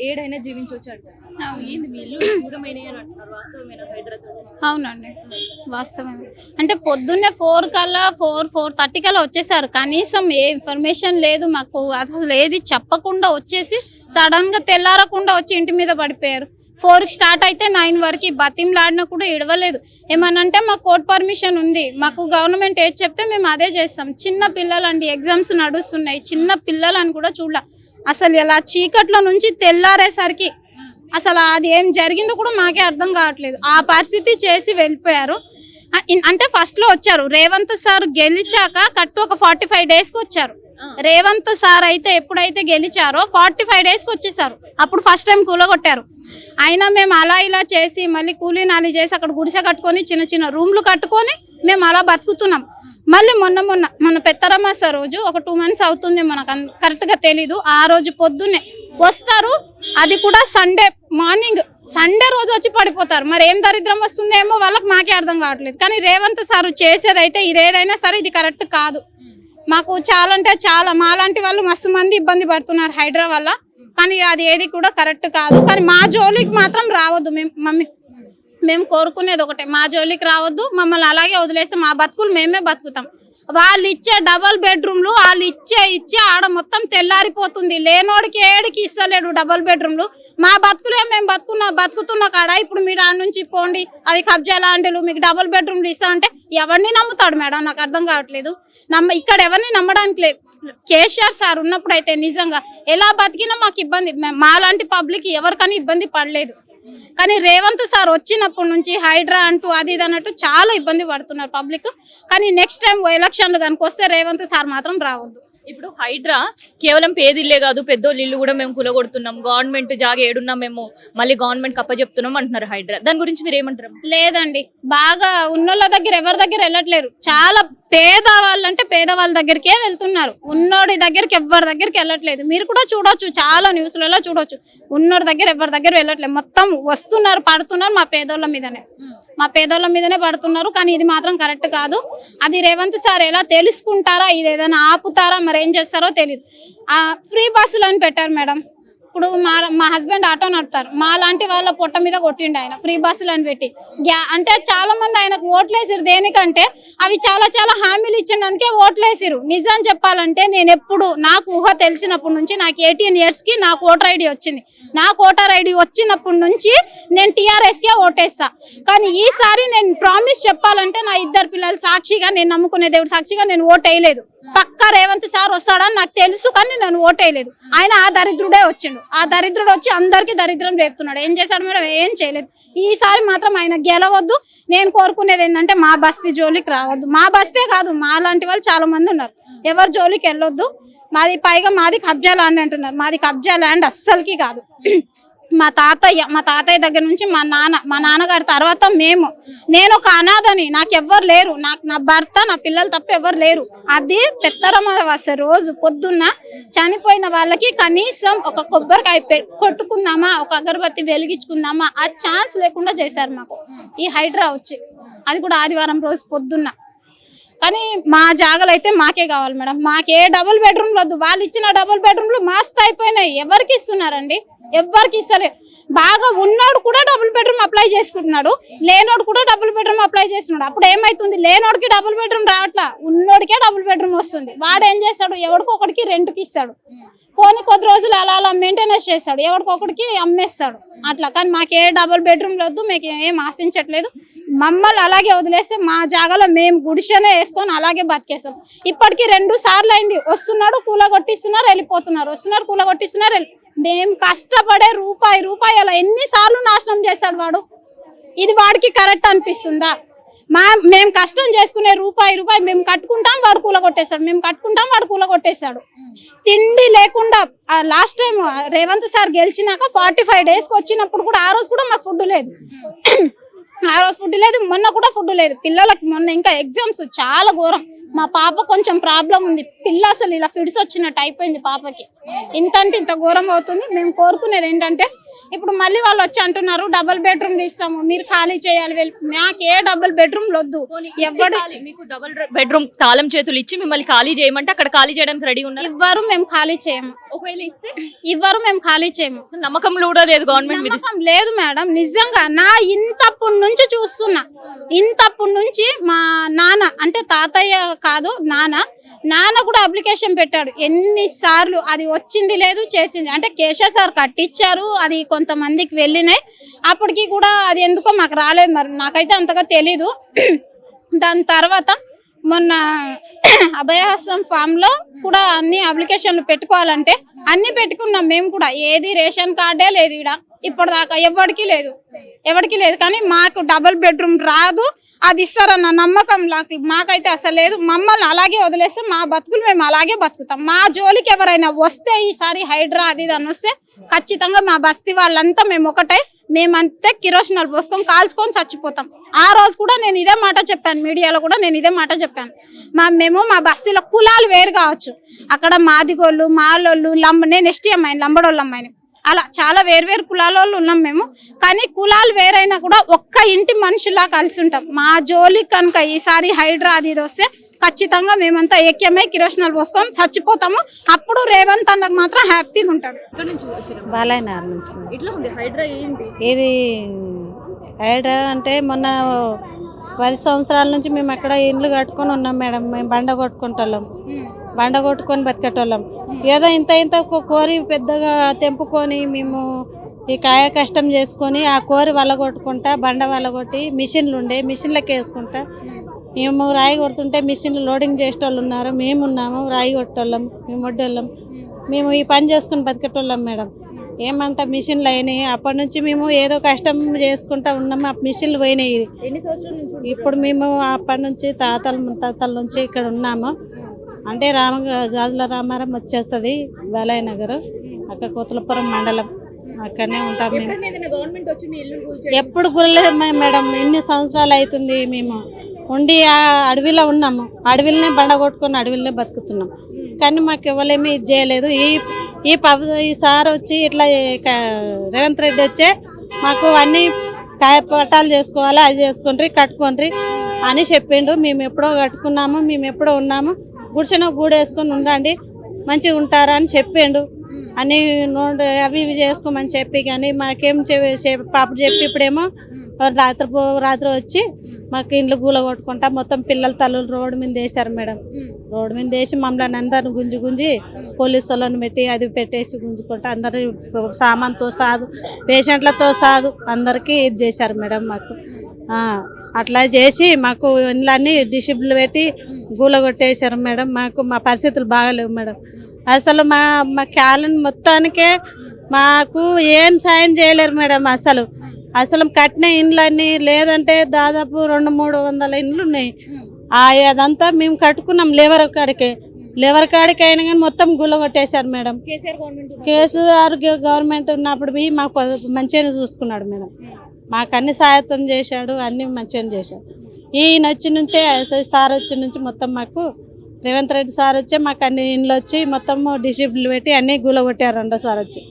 ఏడైనా జీవించవచ్చు అంటారు. ఏంది మీ ఇల్లు దూరమైన అని అంటున్నారు, వాస్తవమైన హైదరాబాద్? అవునండి, వాస్తవమే. అంటే పొద్దున్నే 4 కల్లా 4:30 కల్లా వచ్చేసారు. కనీసం ఏ ఇన్ఫర్మేషన్ లేదు మాకు, అసలు ఏది చెప్పకుండా వచ్చేసి సడన్ గా తెల్లారకుండా వచ్చి ఇంటి మీద పడిపోయారు. 4కి స్టార్ట్ అయితే 9 వరకు బతిమలాడినా కూడా ఇడవలేదు. ఏమనంటే మాకు కోర్ట్ పర్మిషన్ ఉంది, మాకు గవర్నమెంట్ ఏది చెప్తే మేము అదే చేస్తాం. చిన్న పిల్లలండి, ఎగ్జామ్స్ నడుస్తున్నాయి, చిన్న పిల్లలని కూడా చూడాల. అసలు ఇలా చీకట్లో నుంచి తెల్లారేసరికి అసలు అది ఏం జరిగిందో కూడా మాకే అర్థం కావట్లేదు. ఆ పరిస్థితి చేసి వెళ్ళిపోయారు. అంటే ఫస్ట్ లో వచ్చారు రేవంత్ సార్ గెలిచాక కట్టు ఒక 45 డేస్కి వచ్చారు. రేవంత్ సార్ అయితే ఎప్పుడైతే గెలిచారో 45 డేస్కి వచ్చేసారు. అప్పుడు ఫస్ట్ టైం కూలగొట్టారు. అయినా మేము అలా ఇలా చేసి మళ్ళీ కూలీ నాలి చేసి అక్కడ గుడిసె కట్టుకొని చిన్న చిన్న రూమ్లు కట్టుకొని మేము అలా బతుకుతున్నాం. మళ్ళీ మొన్న పెత్తరమాస రోజు ఒక 2 months అవుతుంది, మనకు కరెక్ట్గా తెలీదు. ఆ రోజు పొద్దున్నే వస్తారు, అది కూడా సండే మార్నింగ్, సండే రోజు వచ్చి పడిపోతారు. మరి ఏం దరిద్రం వస్తుందేమో వాళ్ళకి, మాకే అర్థం కావట్లేదు. కానీ రేవంత్ సార్ చేసేదైతే ఇదేదైనా సరే ఇది కరెక్ట్ కాదు. మాకు చాలా అంటే చాలా, మాలాంటి వాళ్ళు మస్తు మంది ఇబ్బంది పడుతున్నారు హైదరాబాద్ వల్ల. కానీ అది ఏది కూడా కరెక్ట్ కాదు. కానీ మా జోలికి మాత్రం రావద్దు. మేము కోరుకునేది ఒకటే, మా జోలికి రావద్దు, మమ్మల్ని అలాగే వదిలేసి మా బతుకులు మేమే బతుకుతాం. వాళ్ళు ఇచ్చే డబల్ బెడ్రూమ్లు వాళ్ళు ఇచ్చే ఆడ మొత్తం తెల్లారిపోతుంది. లేనోడికి ఏడికి ఇస్తలేడు డబల్ బెడ్రూమ్లు. మా బతుకులే మేము బతుకుతున్న కాడ ఇప్పుడు మీరు ఆడ నుంచి పోండి, అవి కబ్జా లాంటిలు, మీకు డబల్ బెడ్రూమ్లు ఇస్తా అంటే ఎవరిని నమ్ముతాడు మేడం? నాకు అర్థం కావట్లేదు. ఇక్కడ ఎవరిని నమ్మడానికి లేదు. కేసీఆర్ సార్ ఉన్నప్పుడు అయితే నిజంగా ఎలా బతికినా మాకు ఇబ్బంది, మాలాంటి పబ్లిక్ ఎవరికైనా ఇబ్బంది పడలేదు. కానీ రేవంత్ సార్ వచ్చినప్పటి నుంచి హైడ్రా అంటూ అది ఇది అన్నట్టు చాలా ఇబ్బంది పడుతున్నారు పబ్లిక్. కానీ నెక్స్ట్ టైం ఎలక్షన్లు కనుక వస్తే రేవంత్ సార్ మాత్రం రావద్దు. ఇప్పుడు హైడ్రా కేవలం పేదిల్లే కాదు, పెద్దోళ్ళు ఇల్లు కూడా మేము కూలగొడుతున్నాం, గవర్నమెంట్ జాగా ఏడున్నాం మేము మళ్ళీ గవర్నమెంట్ కప్పచెప్తున్నాం అంటున్నారు హైడ్రా. దాని గురించి మీరు ఏమంటారు? లేదండి, బాగా ఉన్నోళ్ళ దగ్గర ఎవరి దగ్గర వెళ్ళట్లేరు. చాలా పేదవాళ్ళంటే పేదవాళ్ళ దగ్గరికే వెళ్తున్నారు, ఉన్నోడి దగ్గరికి ఎవరి దగ్గరికి వెళ్ళట్లేదు. మీరు కూడా చూడొచ్చు, చాలా న్యూస్లలో చూడొచ్చు, ఉన్నోడి దగ్గర ఎవరి దగ్గర వెళ్ళట్లేదు. మొత్తం వస్తున్నారు, పడుతున్నారు మా పేదోళ్ళ మీదనే పడుతున్నారు. కానీ ఇది మాత్రం కరెక్ట్ కాదు. అది రేవంత్ సార్ ఎలా తెలుసుకుంటారా, ఇది ఏదైనా ఆపుతారా, మరి ఏం చేస్తారో తెలియదు. ఫ్రీ బస్సులు అని పెట్టారు మేడం. ఇప్పుడు మా హస్బెండ్ ఆటో నడుపుతారు, మా లాంటి వాళ్ళ పొట్ట మీద కొట్టిండు ఆయన ఫ్రీ బస్సులు అని పెట్టి. అంటే చాలా మంది ఆయనకు ఓట్లేసిరు. దేనికంటే అవి చాలా చాలా హామీలు ఇచ్చినందుకే ఓట్లేసిరు. నిజం చెప్పాలంటే నేను ఎప్పుడు నాకు ఊహ తెలిసినప్పటి నుంచి, నాకు 18 yearsకి నాకు ఓటర్ ఐడి వచ్చింది. నాకు ఓటర్ ఐడి వచ్చినప్పటి నుంచి నేను TRSకే ఓటేస్తా. కానీ ఈసారి నేను ప్రామిస్ చెప్పాలంటే నా 2 పిల్లలు సాక్షిగా, నేను నమ్ముకునే దేవుడు సాక్షిగా నేను ఓట్ వేయలేదు. పక్కా రేవంత్ సార్ వస్తాడని నాకు తెలుసు, కానీ నేను ఓటేయలేదు. ఆయన ఆ దరిద్రుడే వచ్చిండు. ఆ దరిద్రుడు వచ్చి అందరికీ దరిద్రం రేపుతున్నాడు. ఏం చేశాడు మేడం? ఏం చేయలేదు. ఈసారి మాత్రం ఆయన గెలవద్దు. నేను కోరుకునేది ఏంటంటే మా బస్తీ జోలికి రావద్దు. మా బస్తే కాదు, మా లాంటి వాళ్ళు చాలా మంది ఉన్నారు, ఎవరి జోలికి వెళ్ళొద్దు. మాది కబ్జా ల్యాండ్ అంటున్నారు. మాది కబ్జా ల్యాండ్ అస్సలకి కాదు. మా తాతయ్య దగ్గర నుంచి మా నాన్నగారి తర్వాత నేను ఒక అనాథని, నాకు ఎవ్వరు లేరు. నా భర్త, నా పిల్లలు తప్ప ఎవరు లేరు. అది పెత్తరమావాస్య రోజు పొద్దున్న చనిపోయిన వాళ్ళకి కనీసం ఒక కొబ్బరికాయ కొట్టుకుందామా, ఒక అగరబత్తి వెలిగించుకుందామా, ఆ ఛాన్స్ లేకుండా చేశారు మాకు ఈ హైడ్రా వచ్చి. అది కూడా ఆదివారం రోజు పొద్దున్న. కానీ మా జాగాలు అయితే మాకే కావాలి మేడం. మాకే డబుల్ బెడ్రూమ్లు వద్దు. వాళ్ళు ఇచ్చిన డబుల్ బెడ్రూమ్లు మస్తు అయిపోయినాయి. ఎవరికి ఇస్తున్నారండి? ఎవరికి ఇస్తలే. బాగా ఉన్నోడు కూడా డబుల్ బెడ్రూమ్ అప్లై చేసుకుంటున్నాడు, లేనోడు కూడా డబుల్ బెడ్రూమ్ అప్లై చేస్తున్నాడు. అప్పుడు ఏమైతుంది? లేనోడికి డబుల్ బెడ్రూమ్ రావట్లా, ఉన్నోడికే డబుల్ బెడ్రూమ్ వస్తుంది. వాడు ఏం చేస్తాడు? ఎవడికొకడికి రెంట్కి ఇస్తాడు, పోనీ కొద్ది రోజులు అలా మెయింటెనెన్స్ చేస్తాడు, ఎవడికొకడికి అమ్మేస్తాడు అట్లా. కానీ మాకే డబుల్ బెడ్రూమ్లు వద్దు, మీకు ఏం ఆశించట్లేదు. మమ్మల్ని అలాగే వదిలేస్తే మా జాగాలో మేము గుడిసెనే వేసుకొని అలాగే బతికేస్తాం. ఇప్పటికీ 2 సార్లు అయింది. వస్తున్నాడు, కూలగొట్టిస్తున్నారు, వెళ్ళిపోతున్నారు, వస్తున్నారు, కూలగొట్టిస్తున్నారు. మేము కష్టపడే రూపాయి అలా ఎన్నిసార్లు నాశనం చేస్తాడు వాడు. ఇది వాడికి కరెక్ట్ అనిపిస్తుందా? మేము కష్టం చేసుకునే రూపాయి మేము కట్టుకుంటాం, వాడు కూలగొట్టేస్తాడు, మేము కట్టుకుంటాం, వాడు కూలగొట్టేస్తాడు. తిండి లేకుండా లాస్ట్ టైం రేవంత్ సార్ గెలిచినాక 45 డేస్కి వచ్చినప్పుడు కూడా ఆ రోజు కూడా మాకు ఫుడ్ లేదు. మొన్న కూడా ఫుడ్ లేదు పిల్లలకి. మొన్న ఇంకా ఎగ్జామ్స్, చాలా ఘోరం. మా పాప కొంచెం ప్రాబ్లం ఉంది, పిల్ల అసలు ఇలా ఫిడ్స్ వచ్చినట్టు అయిపోయింది పాపకి. ఇంత అంటే ఇంత ఘోరం అవుతుంది. మేము కోరుకునేది ఏంటంటే ఇప్పుడు మళ్ళీ వాళ్ళు వచ్చి అంటున్నారు డబుల్ బెడ్రూమ్ ఇస్తాము మీరు ఖాళీ చేయాలి. మాకు ఏ డబుల్ బెడ్రూమ్ వద్దు. ఎవరు మీకు డబుల్ బెడ్రూమ్ తాళం చేతులు ఇచ్చి మిమ్మల్ని ఖాళీ చేయమంటే అక్కడ ఖాళీ చేయడానికి రెడీ ఉన్నారు. ఇవ్వరు, మేము ఖాళీ చేయము. ఒకవేళ ఇస్తే ఇవ్వరు, మేము ఖాళీ చేయము. అసలు నమ్మకంలో కూడా లేదు గవర్నమెంట్ మీద. నమ్మకం లేదు మేడం. నిజంగా నా ఇంతప్పటి నుంచి చూస్తున్నా. ఇంతప్పటి నుంచి మా నాన్న అంటే తాతయ్య కాదు నాన్న కూడా అప్లికేషన్ పెట్టాడు ఎన్నిసార్లు. అది వచ్చింది లేదు చేసింది అంటే కేసీఆర్ కట్టించారు. అది కొంతమందికి వెళ్ళినాయి. అప్పటికి కూడా అది ఎందుకో మాకు రాలేదు. మరి నాకైతే అంతగా తెలీదు. దాని తర్వాత మొన్న అభయహస్తం ఫామ్ లో కూడా అన్ని అప్లికేషన్లు పెట్టుకోవాలంటే అన్ని పెట్టుకున్నాం మేము కూడా. ఏది రేషన్ కార్డే లేదు ఇక్కడ ఇప్పటిదాకా ఎవరికి లేదు. కానీ మాకు డబుల్ బెడ్రూమ్ రాదు, అది ఇస్తారన్న నమ్మకం మాకైతే అసలు లేదు. మమ్మల్ని అలాగే వదిలేస్తే మా బతుకులు మేము అలాగే బతుకుతాం. మా జోలికి ఎవరైనా వస్తే ఈసారి హైడ్రా అది దాన్ని వస్తే ఖచ్చితంగా మా బస్తీ వాళ్ళంతా మేము ఒకటే, మేమంతే కిరోసినాలు పోసుకొని కాల్చుకొని చచ్చిపోతాం. ఆ రోజు కూడా నేను ఇదే మాట చెప్పాను, మీడియాలో కూడా నేను ఇదే మాట చెప్పాను. మేము మా బస్తీలో కులాలు వేరు కావచ్చు, అక్కడ మాదిగోళ్ళు మాలోళ్ళు నేను ఎస్టీ అమ్మాయిని లంబడోళ్ళు అమ్మాయిని అలా చాలా వేరు కులాల ఉన్నాం మేము. కానీ కులాలు వేరైనా కూడా ఒక్క ఇంటి మనుషులా కలిసి ఉంటాం. మా జోలికి కనుక ఈసారి హైడ్రా అది ఇది వస్తే ఖచ్చితంగా మేమంతా ఐక్యమై కిరోసినాలు పోసుకొని చచ్చిపోతాము. అప్పుడు రేవంత్ అన్నకు మాత్రం హ్యాపీగా ఉంటాడు. బాలయ్యనగర్ నుంచి. ఇట్లా ఉంది హైడ్రా ఏంటి? ఇది హైడ్రా అంటే మొన్న 10 సంవత్సరాల నుంచి మేము అక్కడ ఇండ్లు కట్టుకొని ఉన్నాం మేడం. మేము బండ కొట్టుకొని బతికేటోళ్ళం. ఏదో ఇంత కోరి పెద్దగా తెంపుకొని మేము ఈ కాయ కష్టం చేసుకొని ఆ కోరి వలగొట్టుకుంటా బండ వలగొట్టి మిషన్లకి వేసుకుంటా మేము రాయి కొడుతుంటే మిషన్లు లోడింగ్ చేసేటోళ్ళు ఉన్నారు. మేము ఉన్నాము రాయి కొట్టేళ్ళం, మేము వడ్డోళ్ళం. మేము ఈ పని చేసుకుని బతికేటోళ్ళం మేడం. ఏమంట మిషన్లు అయినాయి. అప్పటి నుంచి మేము ఏదో కష్టం చేసుకుంటా ఉన్నాము. ఆ మిషన్లు పోయినాయి. ఇప్పుడు మేము అప్పటి నుంచి తాతల నుంచి ఇక్కడ ఉన్నాము. అంటే గాజుల రామారం వచ్చేస్తుంది బాలయ్యనగర్, అక్కడ కోతులపురం మండలం. అక్కడనే ఉంటాం మేము. ఎప్పుడు గురలేదు మేడం. ఎన్ని సంవత్సరాలు అవుతుంది మేము ఉండి ఆ అడవిలో ఉన్నాము. అడవిలోనే బండ కొట్టుకొని అడవిలోనే బతుకుతున్నాం. కానీ మాకు ఎవరేమీ ఇది చేయలేదు. ఈ సార్ వచ్చి ఇట్లా రేవంత్ రెడ్డి వచ్చే మాకు అన్ని పట్టాలు చేసుకోవాలి, అది చేసుకుండ్రి కట్టుకోండి అని చెప్పిండు. మేము ఎప్పుడో కట్టుకున్నాము, మేము ఎప్పుడో ఉన్నాము. గుడిసెనో గూడేసుకొని ఉండండి మంచిగా ఉంటారా అని చెప్పిండు. అని అవి ఇవి చేసుకోమని చెప్పి కానీ మాకేం పాపడు చెప్పి ఇప్పుడేమో రాత్రి వచ్చి మాకు ఇండ్లు గూల కొట్టుకుంటా మొత్తం పిల్లల తల్లులు రోడ్డు మీద వేసారు మేడం. రోడ్డు మీద వేసి మమ్మల్ని అందరిని గుంజి పోలీసు వాళ్ళని పెట్టి అది పెట్టేసి గుంజుకుంటా అందరి సామాన్తో సాదు పేషెంట్లతో సాదు అందరికీ ఇది చేశారు మేడం. మాకు అట్లా చేసి మాకు ఇండ్లన్నీ డిసిప్లిన్ పెట్టి గూల కొట్టేశారు మేడం. మా పరిస్థితులు బాగాలేవు మేడం. అసలు మా క్యాలెండర్ మొత్తానికే మాకు ఏం సాయం చేయలేరు మేడం. అసలు కట్టిన ఇండ్లన్నీ లేదంటే దాదాపు 200-300 ఇండ్లు ఉన్నాయి. అదంతా మేము కట్టుకున్నాం లేవర్ కాడికి అయినా కానీ మొత్తం గుల్ల కొట్టేశారు మేడం. కేసీఆర్ గవర్నమెంట్ ఉన్నప్పుడు మాకు మంచిగా చూసుకున్నాడు మేడం. మాకు అన్ని సహాయం చేశాడు, అన్ని మంచిగా చేశాడు. ఈయన వచ్చి నుంచే సార్ వచ్చి నుంచి మొత్తం మాకు రేవంత్ రెడ్డి సార్ వచ్చి మాకు అన్ని ఇండ్లు వచ్చి మొత్తం డిసిప్లిన్ పెట్టి అన్ని గుల్ల కొట్టారు రెండోసారి వచ్చి.